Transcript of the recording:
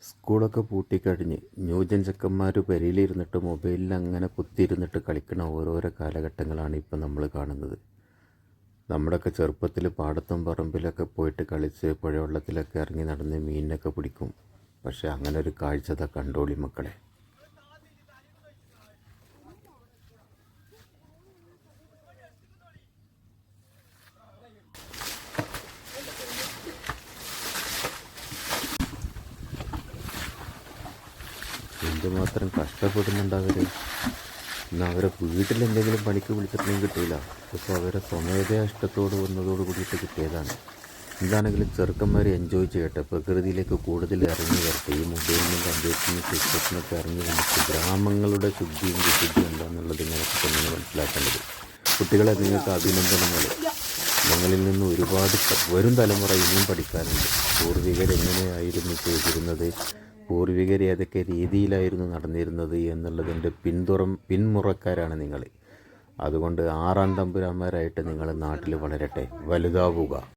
സ്കൂളൊക്കെ പൂട്ടിക്കഴിഞ്ഞ് ന്യൂജൻ ചെക്കന്മാർ പെരയിലിരുന്നിട്ട് മൊബൈലിൽ അങ്ങനെ കുത്തിയിരുന്നിട്ട് കളിക്കുന്ന ഓരോരോ കാലഘട്ടങ്ങളാണ് ഇപ്പം നമ്മൾ കാണുന്നത്. നമ്മുടെയൊക്കെ ചെറുപ്പത്തിൽ പാടത്തും പറമ്പിലൊക്കെ പോയിട്ട് കളിച്ച് പുഴവെള്ളത്തിലൊക്കെ ഇറങ്ങി നടന്ന് മീനിനൊക്കെ പിടിക്കും. പക്ഷേ അങ്ങനെ ഒരു കാഴ്ചത കണ്ടോളി മക്കളെ. എന്തുമാത്രം കഷ്ടപ്പെടുന്നുണ്ട് അവർ. എന്നാൽ അവരെ വീട്ടിലെന്തെങ്കിലും പണിക്ക് വിളിച്ചിട്ടുണ്ടെങ്കിൽ കിട്ടില്ല. ഇപ്പോൾ അവരെ സ്വമേധയാ ഇഷ്ടത്തോട് വന്നതോട് കൂടിയിട്ട് കിട്ടിയതാണ്. എന്താണെങ്കിലും ചെറുക്കന്മാർ എൻജോയ് ചെയ്യട്ടെ, പ്രകൃതിയിലേക്ക് കൂടുതൽ ഇറങ്ങി വരട്ടെ. ഈ മൊബൈലിനും കമ്പ്യൂട്ടറിനും സിസ്റ്റത്തിനൊക്കെ ഇറങ്ങി വന്നിട്ട് ഗ്രാമങ്ങളുടെ ശുദ്ധിയും വിശുദ്ധിയും എന്താണെന്നുള്ളത് നിങ്ങൾക്ക് തന്നെയാണ് മനസ്സിലാക്കേണ്ടത്. കുട്ടികളെ, നിങ്ങൾക്ക് അഭിനന്ദനങ്ങൾ. നിങ്ങളിൽ നിന്ന് ഒരുപാട് വരും തലമുറ ഇനിയും പഠിക്കാനുണ്ട്. പൂർവികരെങ്ങനെയായിരുന്നു ചെയ്തിരുന്നത്, പൂർവികർ ഏതൊക്കെ രീതിയിലായിരുന്നു നടന്നിരുന്നത് എന്നുള്ളതിൻ്റെ പിന്മുറക്കാരാണ് നിങ്ങൾ. അതുകൊണ്ട് 6 തമ്പുരാന്മാരായിട്ട് നിങ്ങൾ നാട്ടിൽ വളരട്ടെ, വലുതാവുക.